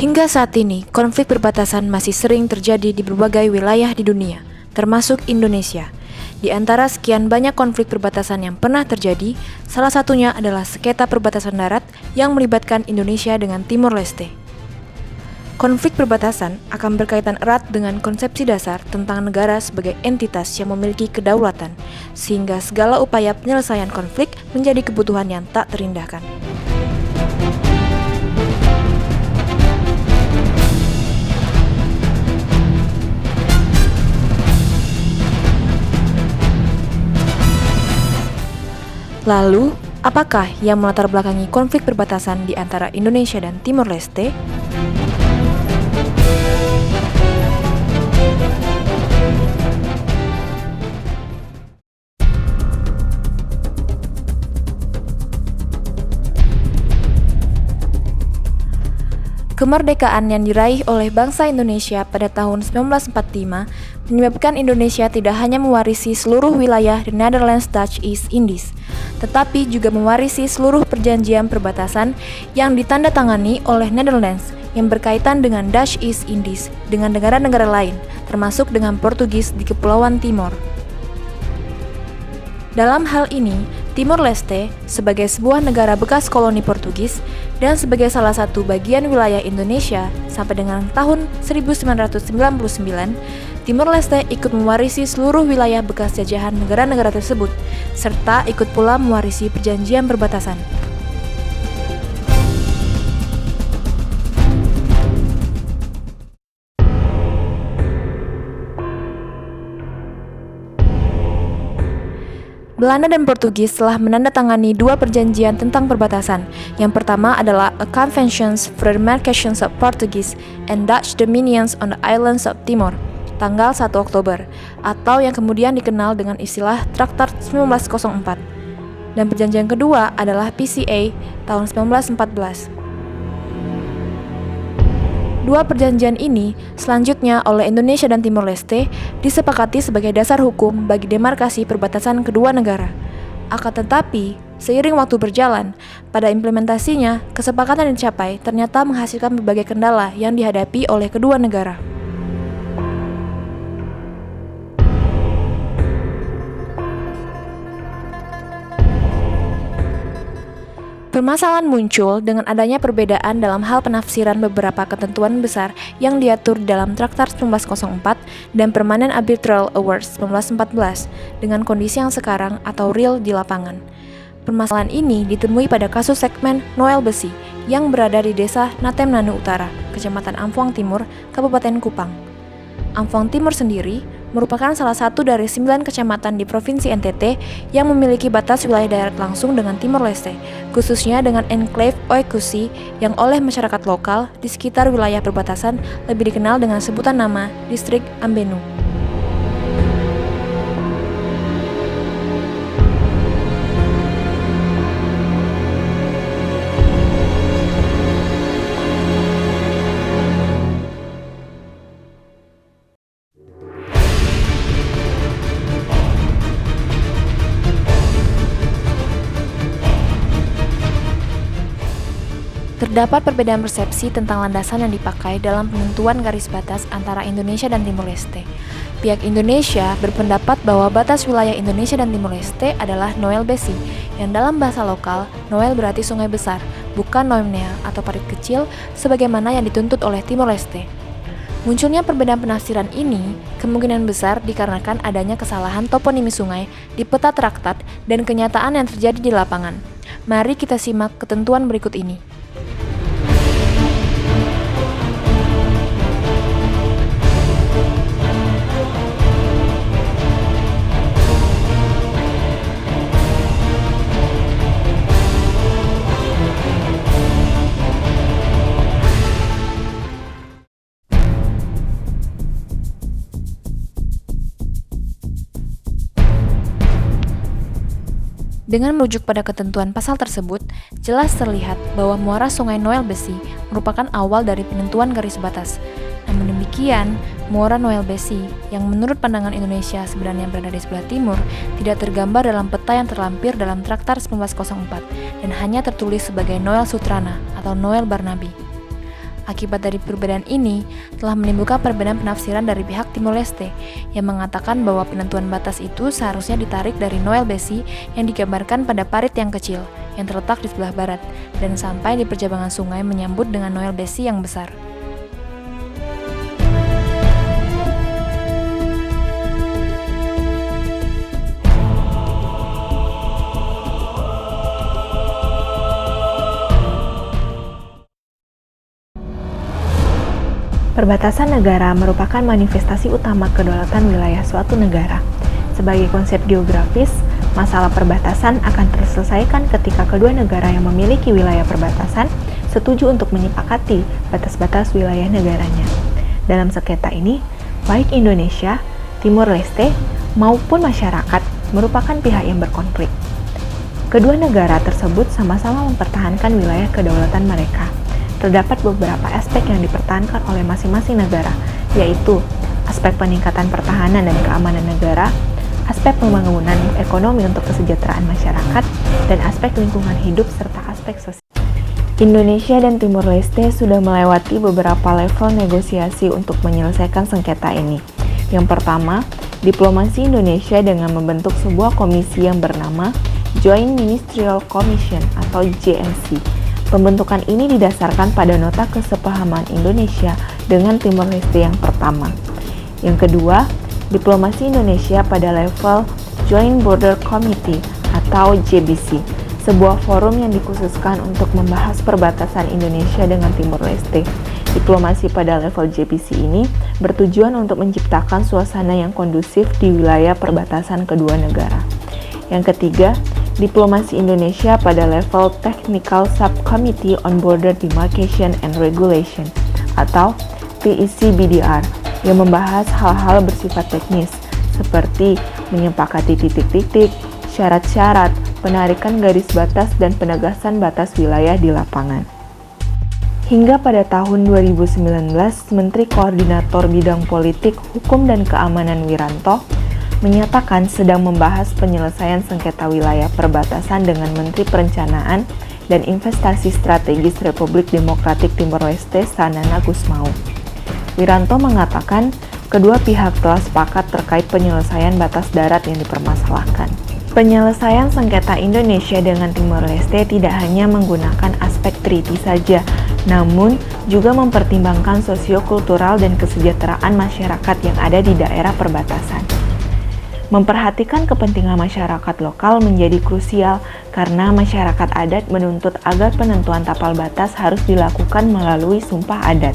Hingga saat ini, konflik perbatasan masih sering terjadi di berbagai wilayah di dunia, termasuk Indonesia. Di antara sekian banyak konflik perbatasan yang pernah terjadi, salah satunya adalah sengketa perbatasan darat yang melibatkan Indonesia dengan Timor Leste. Konflik perbatasan akan berkaitan erat dengan konsepsi dasar tentang negara sebagai entitas yang memiliki kedaulatan, sehingga segala upaya penyelesaian konflik menjadi kebutuhan yang tak terhindarkan. Lalu, apakah yang melatar belakangi konflik perbatasan di antara Indonesia dan Timor Leste? Kemerdekaan yang diraih oleh bangsa Indonesia pada tahun 1945 menyebabkan Indonesia tidak hanya mewarisi seluruh wilayah di Netherlands Dutch East Indies, tetapi juga mewarisi seluruh perjanjian perbatasan yang ditandatangani oleh Netherlands yang berkaitan dengan Dutch East Indies dengan negara-negara lain, termasuk dengan Portugis di Kepulauan Timor. Dalam hal ini, Timor Leste sebagai sebuah negara bekas koloni Portugis dan sebagai salah satu bagian wilayah Indonesia sampai dengan tahun 1999, Timor Leste ikut mewarisi seluruh wilayah bekas jajahan negara-negara tersebut, serta ikut pula mewarisi perjanjian perbatasan. Belanda dan Portugis telah menandatangani dua perjanjian tentang perbatasan. Yang pertama adalah A Conventions for the Demarcations of Portuguese and Dutch Dominions on the Islands of Timor, tanggal 1 Oktober, atau yang kemudian dikenal dengan istilah Traktat 1904. Dan perjanjian kedua adalah PCA tahun 1914. Dua perjanjian ini selanjutnya oleh Indonesia dan Timor Leste disepakati sebagai dasar hukum bagi demarkasi perbatasan kedua negara. Akan tetapi, seiring waktu berjalan, pada implementasinya, kesepakatan yang dicapai ternyata menghasilkan berbagai kendala yang dihadapi oleh kedua negara. Permasalahan muncul dengan adanya perbedaan dalam hal penafsiran beberapa ketentuan besar yang diatur dalam Traktat 1904 dan Permanent Arbitral Awards 1914 dengan kondisi yang sekarang atau real di lapangan. Permasalahan ini ditemui pada kasus segmen Noel Besi yang berada di desa Natemnanu Utara, Kecamatan Ampuang Timur, Kabupaten Kupang. Ampuang Timur sendiri merupakan salah satu dari 9 kecamatan di Provinsi NTT yang memiliki batas wilayah darat langsung dengan Timor Leste, khususnya dengan Enclave Oekusi yang oleh masyarakat lokal di sekitar wilayah perbatasan lebih dikenal dengan sebutan nama Distrik Ambenu. Terdapat perbedaan persepsi tentang landasan yang dipakai dalam penentuan garis batas antara Indonesia dan Timor Leste. Pihak Indonesia berpendapat bahwa batas wilayah Indonesia dan Timor Leste adalah Noel Besi, yang dalam bahasa lokal, Noel berarti sungai besar, bukan Noemnea atau parit kecil, sebagaimana yang dituntut oleh Timor Leste. Munculnya perbedaan penafsiran ini kemungkinan besar dikarenakan adanya kesalahan toponimi sungai di peta traktat dan kenyataan yang terjadi di lapangan. Mari kita simak ketentuan berikut ini. Dengan merujuk pada ketentuan pasal tersebut, jelas terlihat bahwa muara Sungai Noel Besi merupakan awal dari penentuan garis batas. Namun demikian, muara Noel Besi yang menurut pandangan Indonesia sebenarnya berada di sebelah timur tidak tergambar dalam peta yang terlampir dalam Traktat 1904 dan hanya tertulis sebagai Noel Sutrana atau Noel Barnaby. Akibat dari perbedaan ini, telah menimbulkan perbedaan penafsiran dari pihak Timor Leste, yang mengatakan bahwa penentuan batas itu seharusnya ditarik dari Noel Besi yang digambarkan pada parit yang kecil, yang terletak di sebelah barat, dan sampai di percabangan sungai menyambut dengan Noel Besi yang besar. Perbatasan negara merupakan manifestasi utama kedaulatan wilayah suatu negara. Sebagai konsep geografis, masalah perbatasan akan terselesaikan ketika kedua negara yang memiliki wilayah perbatasan setuju untuk menyepakati batas-batas wilayah negaranya. Dalam sengketa ini, baik Indonesia, Timor Leste, maupun masyarakat merupakan pihak yang berkonflik. Kedua negara tersebut sama-sama mempertahankan wilayah kedaulatan mereka. Terdapat beberapa aspek yang dipertahankan oleh masing-masing negara, yaitu aspek peningkatan pertahanan dan keamanan negara, aspek pembangunan ekonomi untuk kesejahteraan masyarakat, dan aspek lingkungan hidup serta aspek sosial. Indonesia dan Timor Leste sudah melewati beberapa level negosiasi untuk menyelesaikan sengketa ini. Yang pertama, diplomasi Indonesia dengan membentuk sebuah komisi yang bernama Joint Ministerial Commission atau JMC. Pembentukan ini didasarkan pada nota kesepahaman Indonesia dengan Timor Leste yang pertama. Yang kedua, diplomasi Indonesia pada level Joint Border Committee atau JBC, sebuah forum yang dikhususkan untuk membahas perbatasan Indonesia dengan Timor Leste. Diplomasi pada level JBC ini bertujuan untuk menciptakan suasana yang kondusif di wilayah perbatasan kedua negara. Yang ketiga, diplomasi Indonesia pada level Technical Subcommittee on Border Demarcation and Regulation atau TEC-BDR yang membahas hal-hal bersifat teknis seperti menyepakati titik-titik, syarat-syarat, penarikan garis batas dan penegasan batas wilayah di lapangan. Hingga pada tahun 2019, Menteri Koordinator Bidang Politik, Hukum dan Keamanan Wiranto menyatakan sedang membahas penyelesaian sengketa wilayah perbatasan dengan Menteri Perencanaan dan Investasi Strategis Republik Demokratik Timor Leste Sanana Gusmao. Wiranto mengatakan kedua pihak telah sepakat terkait penyelesaian batas darat yang dipermasalahkan. Penyelesaian sengketa Indonesia dengan Timor Leste tidak hanya menggunakan aspek treaty saja, namun juga mempertimbangkan sosiokultural dan kesejahteraan masyarakat yang ada di daerah perbatasan. Memperhatikan kepentingan masyarakat lokal menjadi krusial karena masyarakat adat menuntut agar penentuan tapal batas harus dilakukan melalui sumpah adat.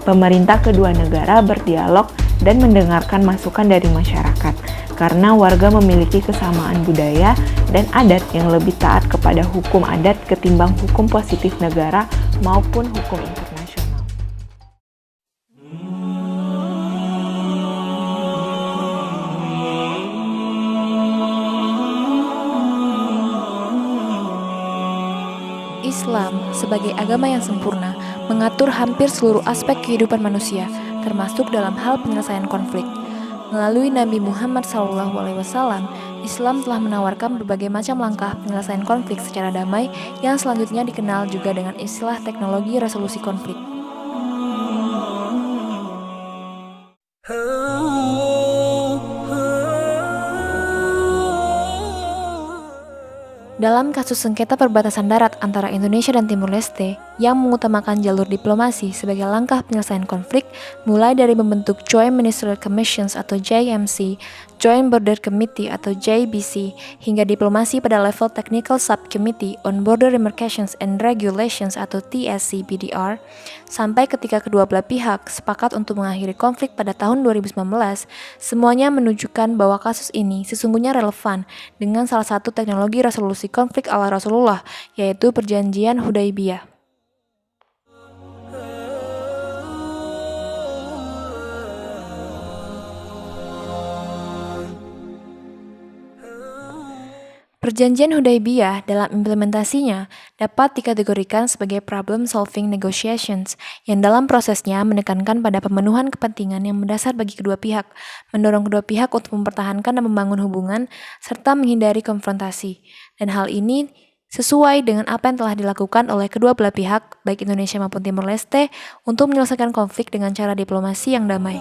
Pemerintah kedua negara berdialog dan mendengarkan masukan dari masyarakat karena warga memiliki kesamaan budaya dan adat yang lebih taat kepada hukum adat ketimbang hukum positif negara maupun hukum internasional. Islam, sebagai agama yang sempurna, mengatur hampir seluruh aspek kehidupan manusia, termasuk dalam hal penyelesaian konflik. Melalui Nabi Muhammad SAW, Islam telah menawarkan berbagai macam langkah penyelesaian konflik secara damai yang selanjutnya dikenal juga dengan istilah teknologi resolusi konflik. Dalam kasus sengketa perbatasan darat antara Indonesia dan Timor Leste yang mengutamakan jalur diplomasi sebagai langkah penyelesaian konflik, mulai dari membentuk Joint Ministerial Commissions atau JMC, Joint Border Committee atau JBC, hingga diplomasi pada level Technical Subcommittee on Border Demarcations and Regulations atau TSC-BDR, sampai ketika kedua belah pihak sepakat untuk mengakhiri konflik pada tahun 2019, semuanya menunjukkan bahwa kasus ini sesungguhnya relevan dengan salah satu teknologi resolusi konflik ala Rasulullah, yaitu Perjanjian Hudaibiyah. Perjanjian Hudaibiyah dalam implementasinya dapat dikategorikan sebagai problem-solving negotiations yang dalam prosesnya menekankan pada pemenuhan kepentingan yang mendasar bagi kedua pihak, mendorong kedua pihak untuk mempertahankan dan membangun hubungan, serta menghindari konfrontasi. Dan hal ini sesuai dengan apa yang telah dilakukan oleh kedua belah pihak, baik Indonesia maupun Timor Leste, untuk menyelesaikan konflik dengan cara diplomasi yang damai.